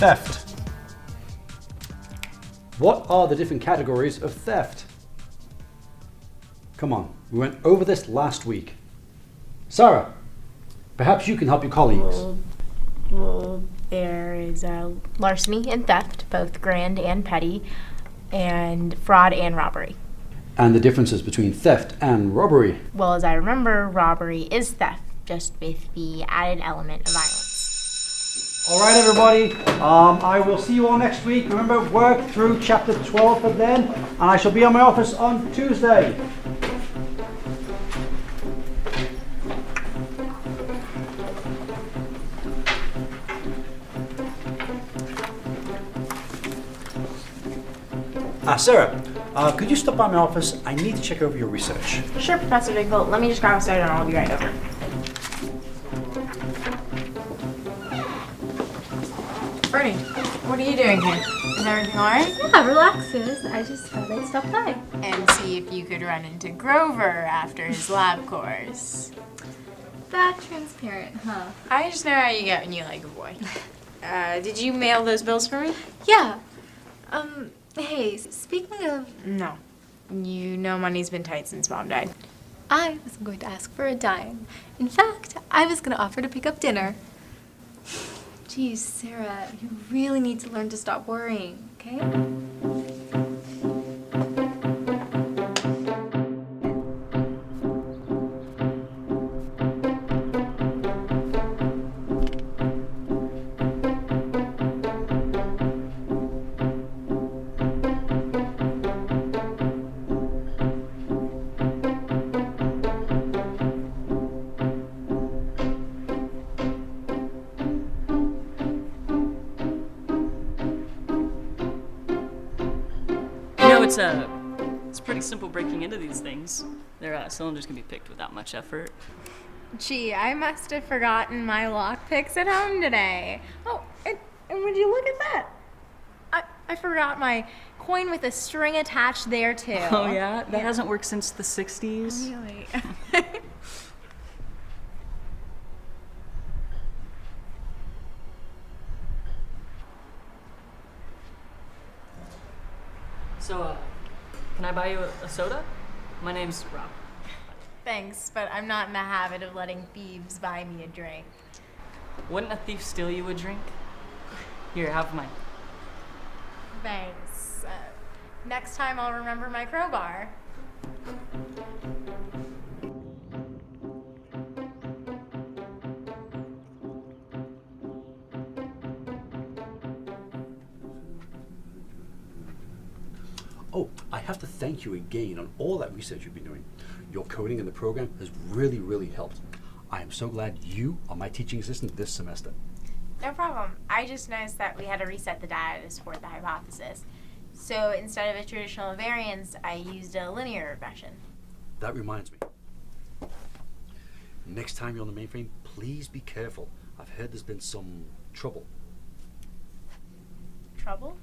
Theft. What are the different categories of theft? Come on, we went over this last week. Sarah, perhaps you can help your colleagues. Well, there is larceny and theft, both grand and petty, and fraud and robbery. And the differences between theft and robbery. Well, as I remember, robbery is theft, just with the added element of violence. All right, everybody. I will see you all next week. Remember, work through chapter 12 for then, and I shall be on my office on Tuesday. Sarah, could you stop by my office? I need to check over your research. Sure, Professor Dinkle. Let me just grab a soda and I'll be right over. Bernie, what are you doing here? Is everything alright? Yeah, relax, sis. I just thought I'd stop by. And see if you could run into Grover after his lab course. That transparent, huh? I just know how you get when you like a boy. Did you mail those bills for me? Yeah. Hey, speaking of... No. You know money's been tight since Mom died. I wasn't going to ask for a dime. In fact, I was going to offer to pick up dinner. Geez, Sarah, you really need to learn to stop worrying, okay? It's pretty simple breaking into these things. Their cylinders can be picked without much effort. Gee, I must have forgotten my lockpicks at home today. Oh, and would you look at that? I forgot my coin with a string attached there too. Oh yeah? That hasn't worked since the 60s? Really? So, can I buy you a soda? My name's Rob. Thanks, but I'm not in the habit of letting thieves buy me a drink. Wouldn't a thief steal you a drink? Here, have mine. Thanks. Next time I'll remember my crowbar. Oh, I have to thank you again on all that research you've been doing. Your coding in the program has really, really helped. I am so glad you are my teaching assistant this semester. No problem. I just noticed that we had to reset the data to support the hypothesis. So instead of a traditional variance, I used a linear regression. That reminds me. Next time you're on the mainframe, please be careful. I've heard there's been some trouble. Trouble?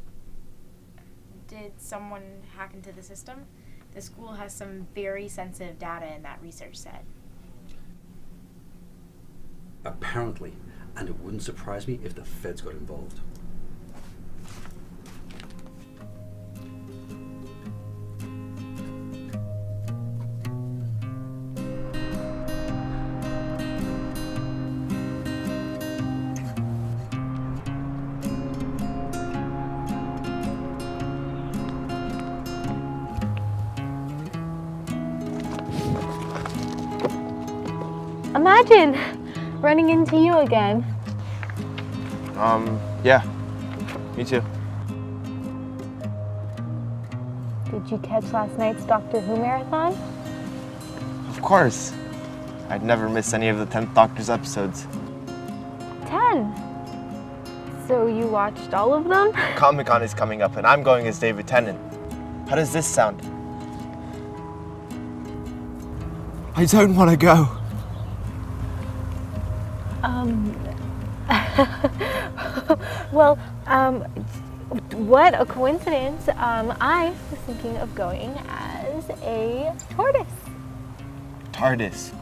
Did someone hack into the system? The school has some very sensitive data in that research set. Apparently, and it wouldn't surprise me if the feds got involved. Imagine running into you again. Yeah, me too. Did you catch last night's Doctor Who marathon? Of course. I'd never miss any of the 10th Doctor's episodes. 10. So you watched all of them? Comic-Con is coming up and I'm going as David Tennant. How does this sound? I don't want to go. Well, what a coincidence. I was thinking of going as a tortoise. TARDIS.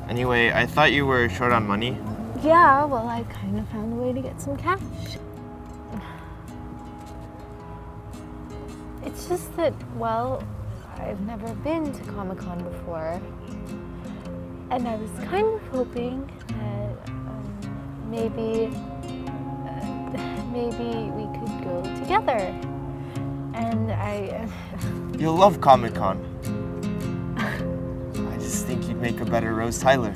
Anyway, I thought you were short on money. Yeah, well, I kind of found a way to get some cash. It's just that, well, I've never been to Comic-Con before. And I was kind of hoping that maybe we could go together. And You'll love Comic-Con. I just think you'd make a better Rose Tyler.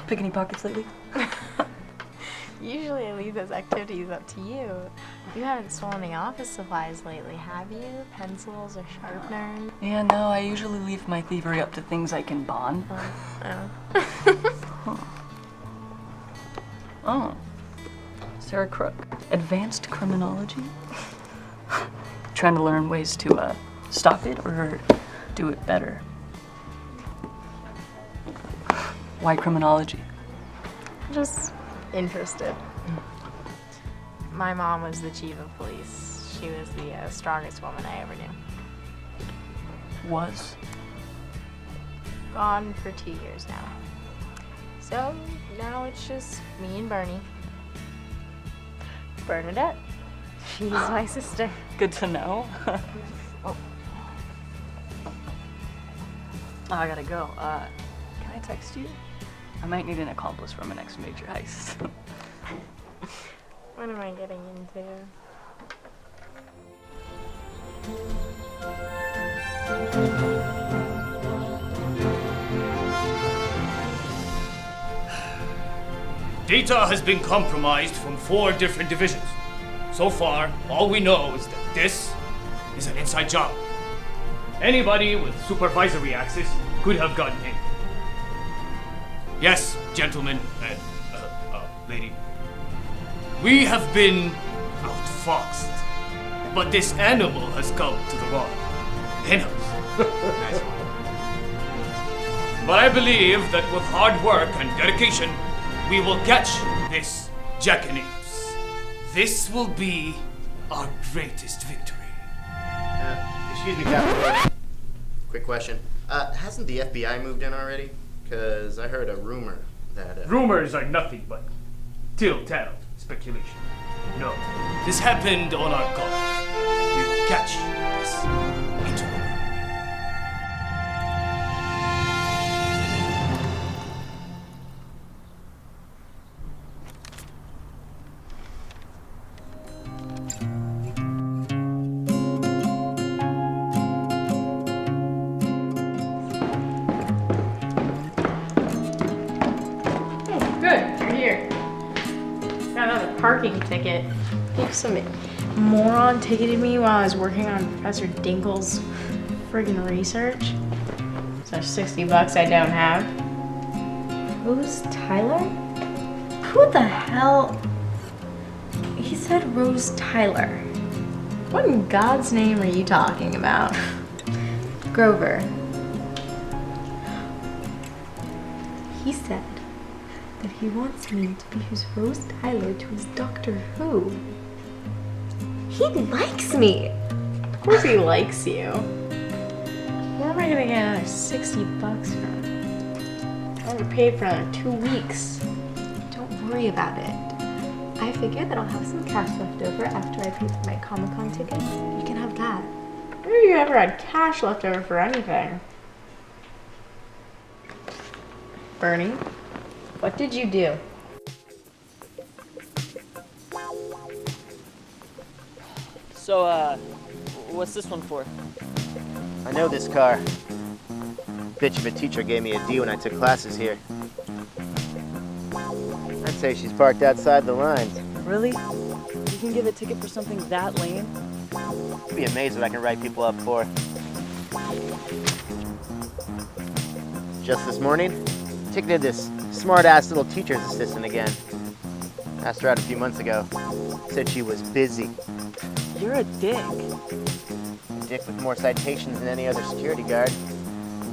Pick any pockets lately? Usually I leave those activities up to you. You haven't stolen any office supplies lately, have you? Pencils or sharpeners? Yeah, no, I usually leave my thievery up to things I can bond. Oh. Sarah Crook. Advanced criminology? Trying to learn ways to stop it or do it better. Why criminology? Just interested. My mom was the chief of police. She was the strongest woman I ever knew. Was? Gone for 2 years now. So now it's just me and Bernie. Bernadette. She's my sister. Good to know. Oh, I gotta go. Can I text you? I might need an accomplice for my next major heist. What am I getting into? Data has been compromised from 4 different divisions. So far, all we know is that this is an inside job. Anybody with supervisory access could have gotten in. Yes, gentlemen and lady. We have been outfoxed, but this animal has come to the wrong henhouse. Nice one. But I believe that with hard work and dedication, we will catch this jackanapes. This will be our greatest victory. Excuse me, Captain. Quick question. Hasn't the FBI moved in already? Because I heard a rumor that... Rumors are nothing but tell-tale speculation. No, this happened on our guard. We will catch this interloper. Good, you're here. Got another parking ticket. Some moron ticketed me while I was working on Professor Dinkle's friggin' research. So $60 I don't have. Rose Tyler? Who the hell? He said Rose Tyler. What in God's name are you talking about? Grover. He said that he wants me to be his Rose Tyler to his Doctor Who. He likes me! Of course he likes you. Where am I gonna get another $60 from? I already paid for another 2 weeks. Don't worry about it. I figure that I'll have some cash left over after I pay for my Comic-Con ticket. You can have that. Where have you ever had cash left over for anything? Bernie, what did you do? So, what's this one for? I know this car. Bitch of a teacher gave me a D when I took classes here. I'd say she's parked outside the lines. Really? You can give a ticket for something that lame? You'd be amazed what I can write people up for. Just this morning, ticketed this smart-ass little teacher's assistant again. Asked her out a few months ago. Said she was busy. You're a dick. A dick with more citations than any other security guard.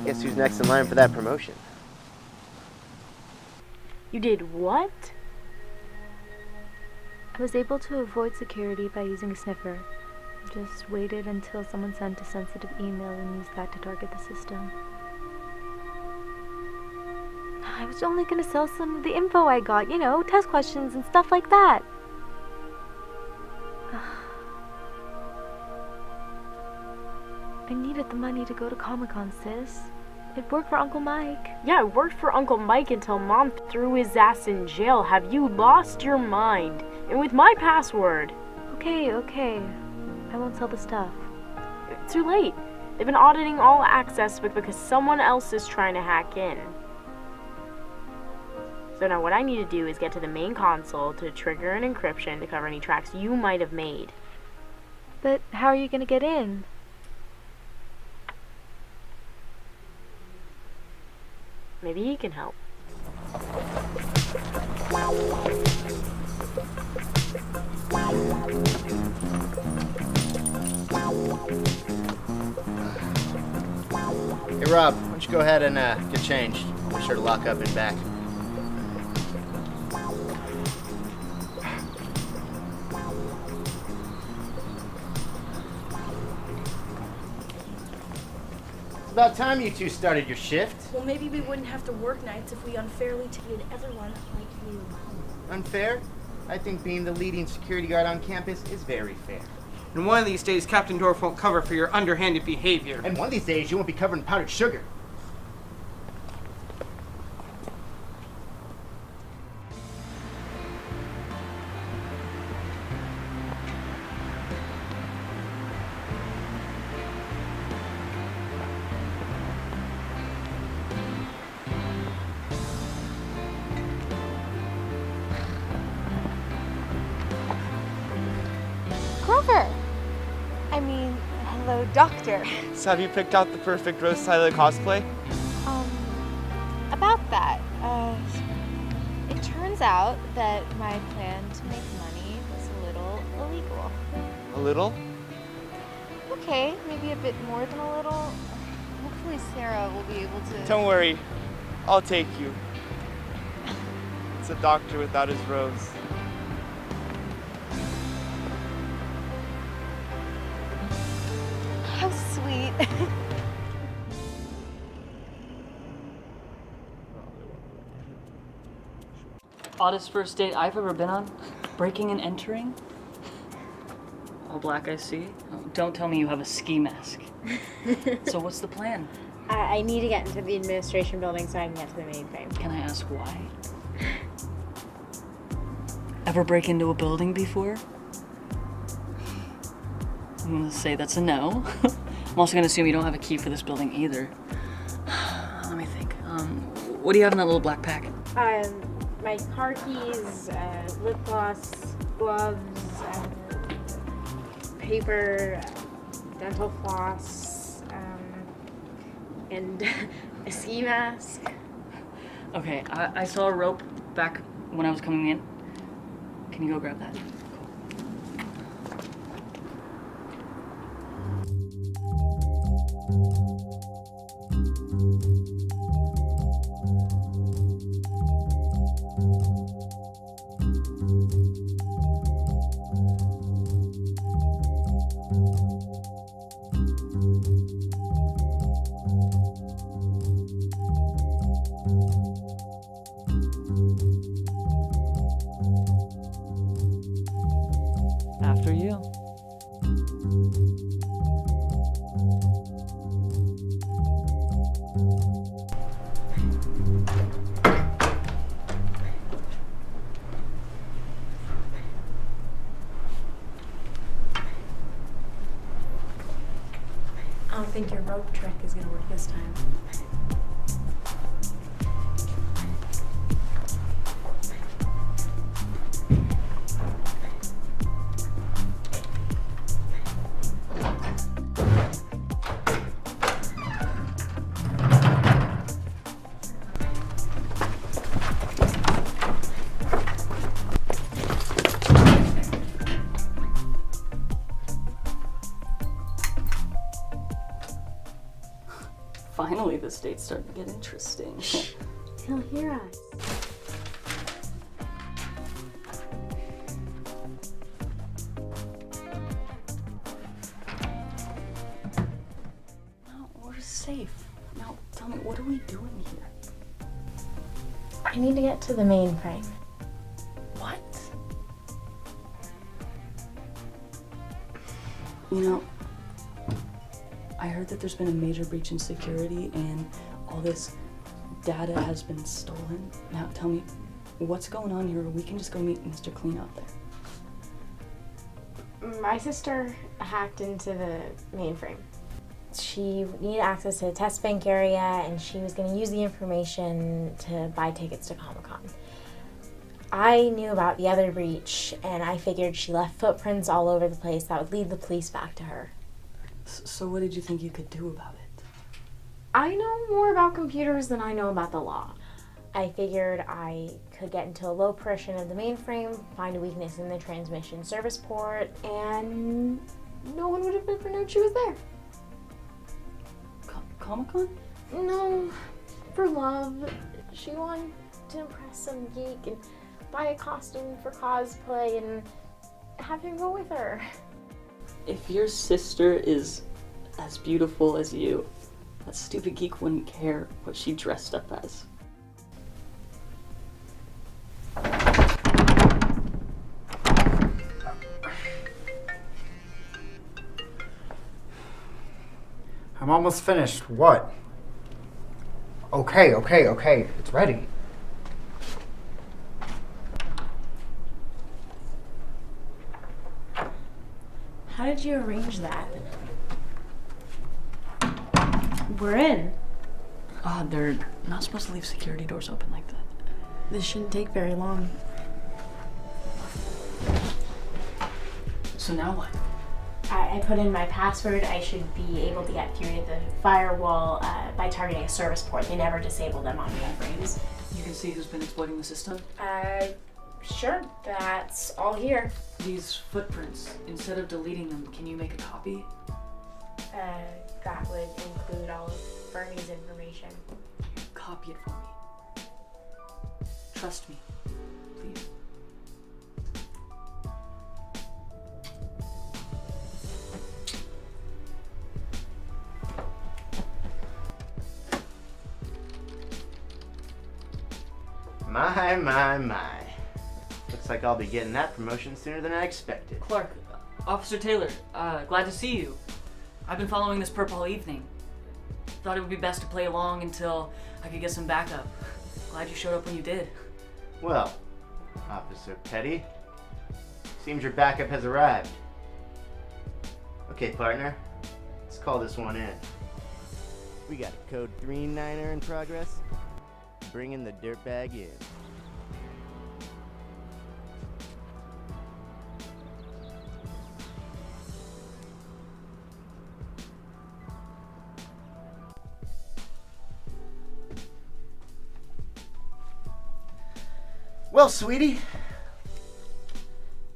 Guess who's next in line for that promotion? You did what? I was able to avoid security by using a sniffer. Just waited until someone sent a sensitive email and used that to target the system. I was only gonna sell some of the info I got, you know, test questions and stuff like that. I needed the money to go to Comic-Con, sis. It worked for Uncle Mike. Yeah, it worked for Uncle Mike until Mom threw his ass in jail. Have you lost your mind? And with my password. Okay. I won't sell the stuff. It's too late. They've been auditing all access because someone else is trying to hack in. So now what I need to do is get to the main console to trigger an encryption to cover any tracks you might have made. But how are you gonna get in? Maybe he can help. Hey Rob, why don't you go ahead and get changed. Be sure to lock up and back. It's about time you two started your shift. Well, maybe we wouldn't have to work nights if we unfairly ticketed everyone like you. Unfair? I think being the leading security guard on campus is very fair. And one of these days, Captain Dorf won't cover for your underhanded behavior. And one of these days, you won't be covered in powdered sugar. Hello, Doctor. So have you picked out the perfect Rose Tyler cosplay? About that, it turns out that my plan to make money was a little illegal. A little? Okay, maybe a bit more than a little. Hopefully Sarah will be able to... Don't worry, I'll take you. It's a doctor without his rose. How sweet. Oddest first date I've ever been on? Breaking and entering? All black, I see. Oh, don't tell me you have a ski mask. So what's the plan? I need to get into the administration building so I can get to the mainframe. Can I ask why? Ever break into a building before? I'm gonna say that's a no. I'm also gonna assume you don't have a key for this building either. Let me think. What do you have in that little black pack? My car keys, lip gloss, gloves, paper, dental floss, and a ski mask. Okay, I saw a rope back when I was coming in. Can you go grab that? After you. I don't think your rope trick is gonna work this time. Finally, this date's starting to get interesting. He'll hear us. I need to get to the mainframe. What? You know, I heard that there's been a major breach in security and all this data has been stolen. Now tell me, what's going on here? We can just go meet Mr. Clean out there. My sister hacked into the mainframe. She needed access to the test bank area, and she was going to use the information to buy tickets to Comic-Con. I knew about the other breach, and I figured she left footprints all over the place that would lead the police back to her. So what did you think you could do about it? I know more about computers than I know about the law. I figured I could get into a low portion of the mainframe, find a weakness in the transmission service port, and no one would have ever known she was there. Comic-Con? No, for love. She wanted to impress some geek and buy a costume for cosplay and have him go with her. If your sister is as beautiful as you, that stupid geek wouldn't care what she dressed up as. I'm almost finished. What? Okay. It's ready. How did you arrange that? We're in. Oh, they're not supposed to leave security doors open like that. This shouldn't take very long. So now what? I put in my password. I should be able to get through to the firewall by targeting a service port. They never disable them on mainframes. You can see who's been exploiting the system? Sure. That's all here. These footprints, instead of deleting them, can you make a copy? That would include all of Bernie's information. Copy it for me. Trust me, please. My. Looks like I'll be getting that promotion sooner than I expected. Clark, Officer Taylor, glad to see you. I've been following this perp all evening. Thought it would be best to play along until I could get some backup. Glad you showed up when you did. Well, Officer Petty, seems your backup has arrived. Okay, partner, let's call this one in. We got a code 39er in progress. Bringing the dirtbag in. Well, sweetie,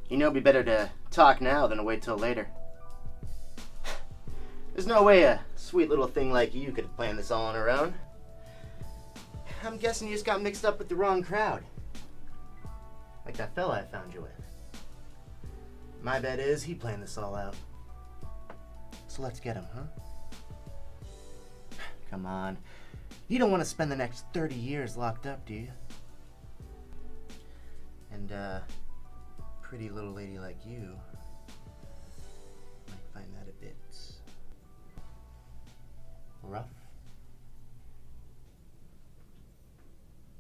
you know it'd be better to talk now than to wait till later. There's no way a sweet little thing like you could have planned this all on her own. I'm guessing you just got mixed up with the wrong crowd. Like that fella I found you with. My bet is he planned this all out. So let's get him, huh? Come on. You don't want to spend the next 30 years locked up, do you? And pretty little lady like you might find that a bit rough.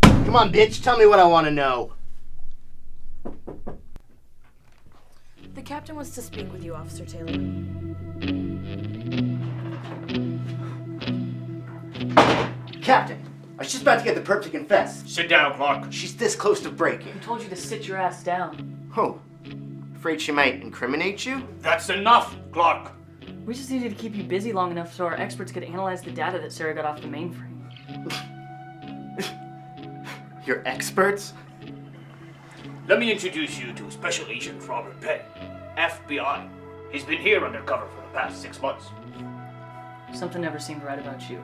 Come on, bitch, tell me what I want to know. The captain wants to speak with you, Officer Taylor. Captain, I was just about to get the perp to confess. Sit down, Clark. She's this close to breaking. Who told you to sit your ass down? Oh, afraid she might incriminate you? That's enough, Clark. We just needed to keep you busy long enough so our experts could analyze the data that Sarah got off the mainframe. Your experts? Let me introduce you to Special Agent Robert Petty, FBI. He's been here undercover for the past 6 months. Something never seemed right about you.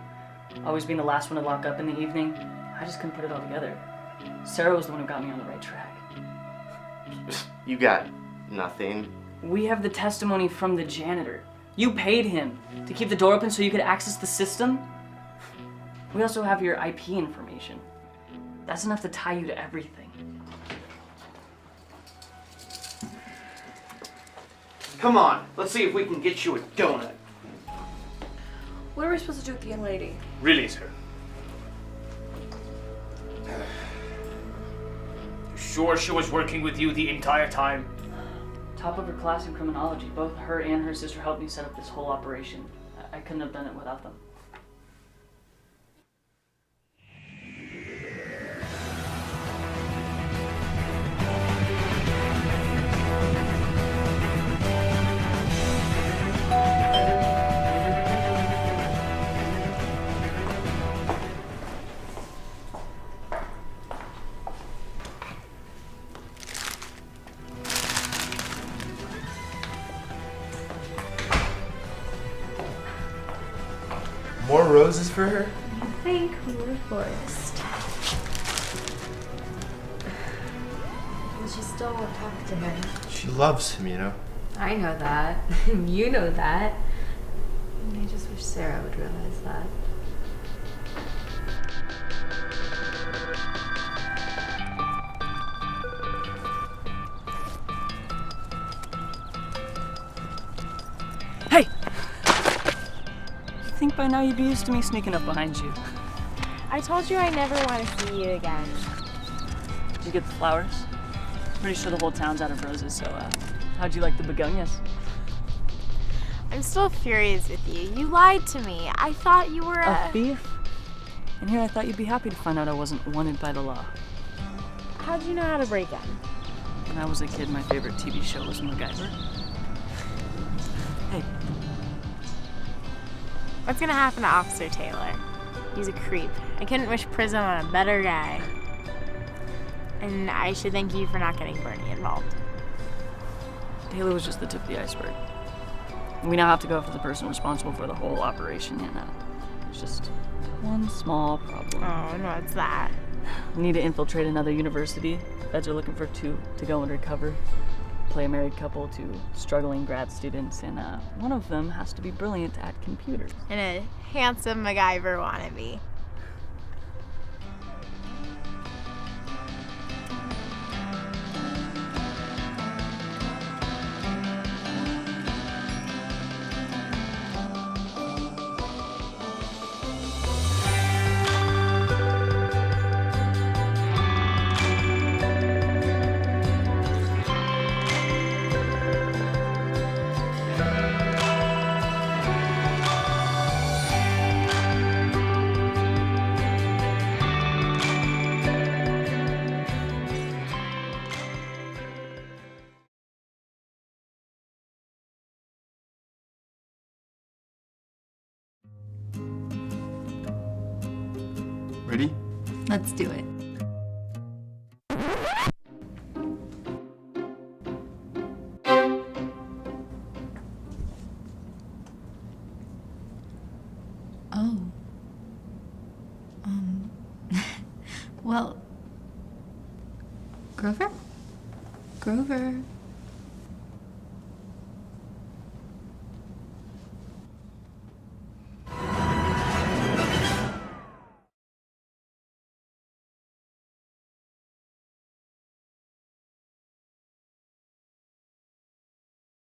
Always being the last one to lock up in the evening. I just couldn't put it all together. Sarah was the one who got me on the right track. You got nothing. We have the testimony from the janitor. You paid him to keep the door open so you could access the system. We also have your IP information. That's enough to tie you to everything. Come on, let's see if we can get you a donut. What are we supposed to do with the young lady? Release her. You sure she was working with you the entire time? Top of her class in criminology. Both her and her sister helped me set up this whole operation. I couldn't have done it without them. More roses for her? You think we were a florist. And she still won't talk to him. She loves him, you know. I know that. You know that. And I just wish Sarah would realize that. Hey! I think by now you'd be used to me sneaking up behind you. I told you I never want to see you again. Did you get the flowers? Pretty sure the whole town's out of roses, so how'd you like the begonias? I'm still furious with you. You lied to me. I thought you were A thief? And here I thought you'd be happy to find out I wasn't wanted by the law. How'd you know how to break in? When I was a kid, my favorite TV show was MacGyver. Hey. What's gonna happen to Officer Taylor? He's a creep. I couldn't wish prison on a better guy. And I should thank you for not getting Bernie involved. Taylor was just the tip of the iceberg. We now have to go after the person responsible for the whole operation, and there's just one small problem. Oh, and what's that? We need to infiltrate another university. Feds are looking for 2 to go undercover. Play a married couple to struggling grad students, and one of them has to be brilliant at computers. And a handsome MacGyver wannabe. Ready? Let's do it. Oh. Well, Grover? Grover.